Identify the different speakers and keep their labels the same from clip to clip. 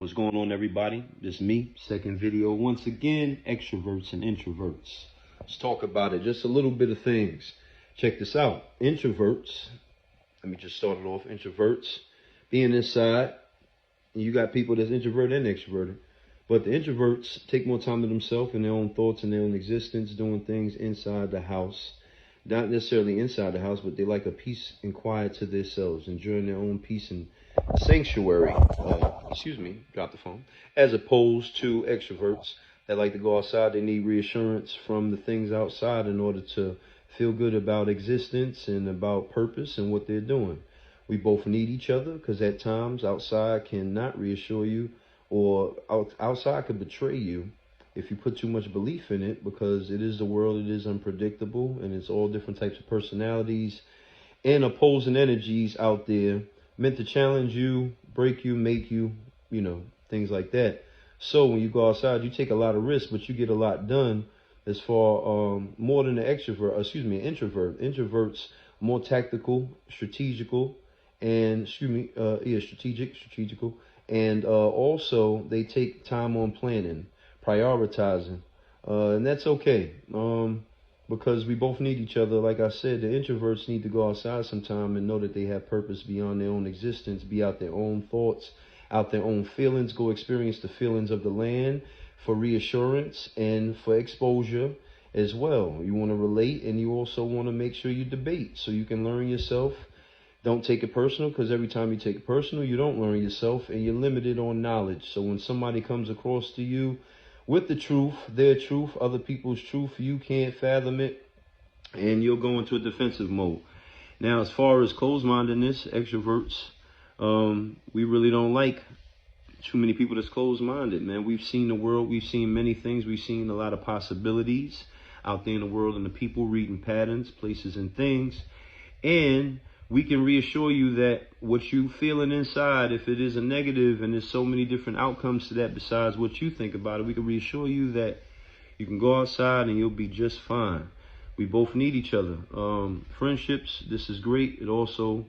Speaker 1: What's going on, everybody? This me, second video. Once again, extroverts and introverts. Let's talk about it. Just a little bit of things. Check this out. Introverts, let me just start it off. Introverts, being inside. You got people that's introverted and extroverted. But the introverts take more time to themselves and their own thoughts and their own existence, doing things inside the house. Not necessarily inside the house, but they like a peace and quiet to themselves, enjoying their own peace and sanctuary. Drop the phone. As opposed to extroverts that like to go outside, they need reassurance from the things outside in order to feel good about existence and about purpose and what they're doing. We both need each other because at times outside cannot reassure you, or outside could betray you if you put too much belief in it, because it is the world, it is unpredictable, and it's all different types of personalities and opposing energies out there meant to challenge you, break you, make you, things like that. So when you go outside, you take a lot of risks, but you get a lot done as far more than an introvert. Introverts more tactical, strategical, and strategical, and also they take time on planning, prioritizing, and that's okay, because we both need each other. Like I said, the introverts need to go outside sometime and know that they have purpose beyond their own existence, be out their own thoughts, out their own feelings, go experience the feelings of the land for reassurance and for exposure as well. You want to relate, and you also want to make sure you debate so you can learn yourself. Don't take it personal, because every time you take it personal, you don't learn yourself and you're limited on knowledge. So when somebody comes across to you with the truth, their truth, other people's truth, you can't fathom it and you'll go into a defensive mode. Now, as far as closed-mindedness, extroverts, we really don't like too many people that's closed-minded, man. We've seen the world. We've seen many things. We've seen a lot of possibilities out there in the world, and the people reading patterns, places, and things. And we can reassure you that what you feeling inside, if it is a negative, and there's so many different outcomes to that besides what you think about it, we can reassure you that you can go outside and you'll be just fine. We both need each other. Friendships, this is great. It also,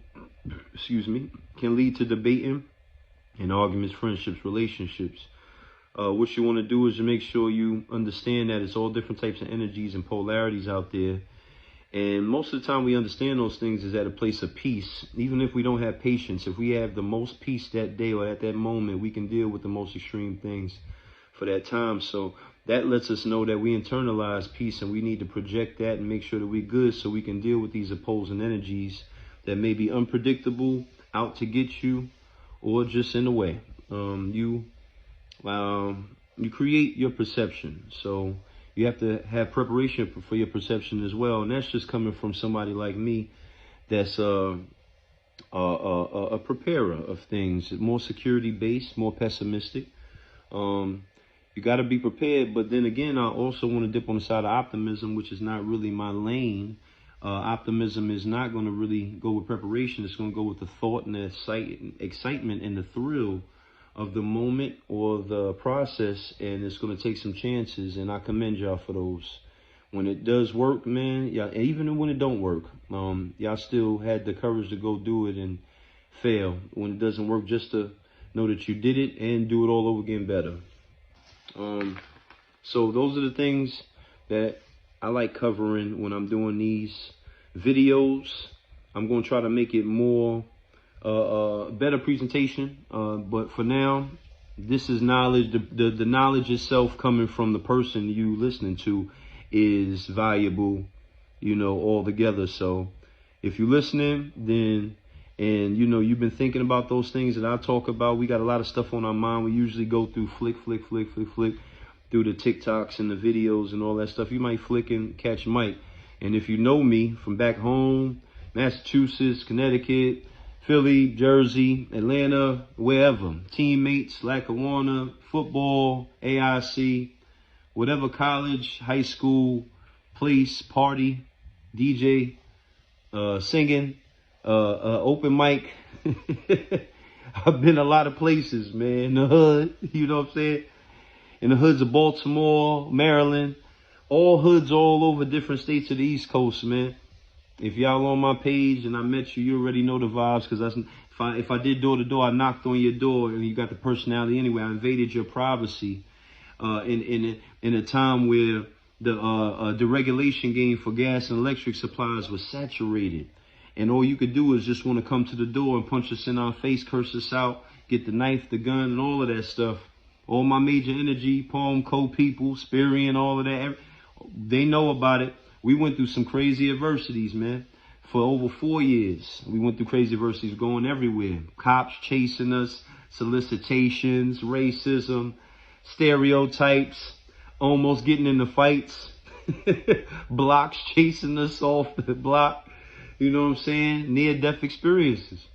Speaker 1: can lead to debating and arguments, friendships, relationships. What you want to do is to make sure you understand that it's all different types of energies and polarities out there. And most of the time we understand those things is at a place of peace. Even if we don't have patience, if we have the most peace that day or at that moment, we can deal with the most extreme things for that time. So that lets us know that we internalize peace, and we need to project that and make sure that we're good so we can deal with these opposing energies that may be unpredictable, out to get you, or just in the way. You create your perception. So you have to have preparation for your perception as well. And that's just coming from somebody like me that's a preparer of things, more security-based, more pessimistic. You got to be prepared. But then again, I also want to dip on the side of optimism, which is not really my lane. Optimism is not going to really go with preparation. It's going to go with the thought and the excitement and the thrill of the moment or the process, and it's going to take some chances, and I commend y'all for those. When it does work, man, y'all, even when it don't work, y'all still had the courage to go do it and fail. When it doesn't work, just to know that you did it and do it all over again better. So those are the things that I like covering when I'm doing these videos. I'm going to try to make it more better presentation, but for now, this is knowledge. The knowledge itself coming from the person you listening to is valuable, all together. So if you're listening, then, and you've been thinking about those things that I talk about, we got a lot of stuff on our mind. We usually go through flick through the TikToks and the videos and all that stuff. You might flick and catch Mike. And if you know me from back home, Massachusetts, Connecticut, Philly, Jersey, Atlanta, wherever, teammates, Lackawanna, football, AIC, whatever college, high school, place, party, DJ, singing, open mic. I've been a lot of places, man, in the hood, you know what I'm saying? In the hoods of Baltimore, Maryland, all hoods all over different states of the East Coast, man. If y'all on my page and I met you, you already know the vibes, because If I did door to door, I knocked on your door, and you got the personality anyway. I invaded your privacy in a time where the deregulation game for gas and electric supplies was saturated, and all you could do is just want to come to the door and punch us in our face, curse us out, get the knife, the gun, and all of that stuff. All my major energy, Palm Co people, Sperian, all of that, they know about it. We went through some crazy adversities, man. For over 4 years, we went through crazy adversities, going everywhere. Cops chasing us, solicitations, racism, stereotypes, almost getting into fights, blocks chasing us off the block. You know what I'm saying? Near-death experiences.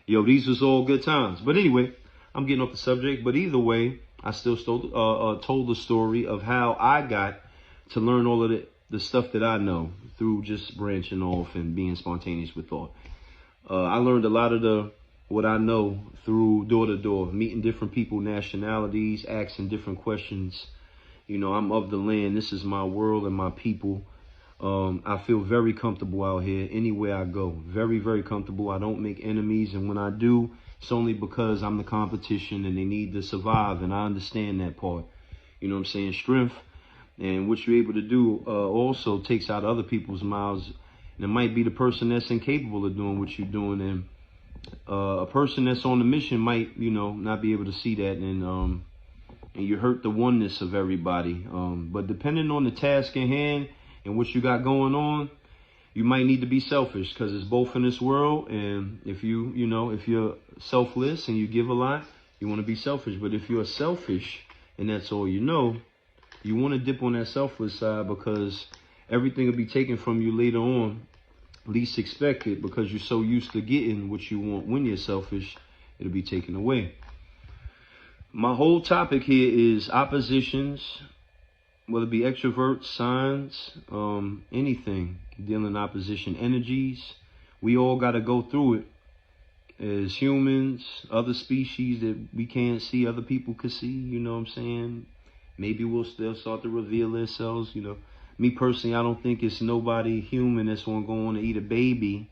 Speaker 1: Yo, these was all good times. But anyway, I'm getting off the subject. But either way, I still told the story of how I got to learn all of the stuff that I know through just branching off and being spontaneous with thought. I learned a lot of what I know through door to door, meeting different people, nationalities, asking different questions. You know, I'm of the land. This is my world and my people. I feel very comfortable out here anywhere I go. Very, very comfortable. I don't make enemies. And when I do, it's only because I'm the competition and they need to survive. And I understand that part. You know what I'm saying? Strength and what you're able to do also takes out other people's mouths. And it might be the person that's incapable of doing what you're doing. And a person that's on the mission might, you know, not be able to see that. And you hurt the oneness of everybody. But depending on the task in hand and what you got going on, you might need to be selfish, because it's both in this world. And if if you're selfless and you give a lot, you want to be selfish. But if you're selfish and that's all you know, you want to dip on that selfless side, because everything will be taken from you later on, least expected, because you're so used to getting what you want. When you're selfish, it'll be taken away. My whole topic here is oppositions, whether it be extroverts, signs, anything dealing opposition energies. We all got to go through it as humans, other species that we can't see, other people could see, you know what I'm saying? Maybe we'll still start to reveal ourselves, you know. Me personally, I don't think it's nobody human that's going to go on to eat a baby,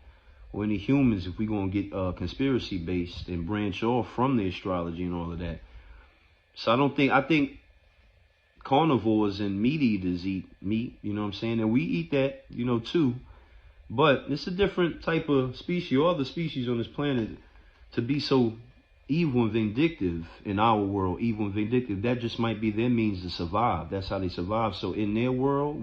Speaker 1: or any humans, if we're going to get conspiracy based and branch off from the astrology and all of that. So I think carnivores and meat eaters eat meat, you know what I'm saying? And we eat that, you know, too. But it's a different type of species, or other species on this planet, to be so evil and vindictive in our world, evil and vindictive. That just might be their means to survive. That's how they survive. So in their world,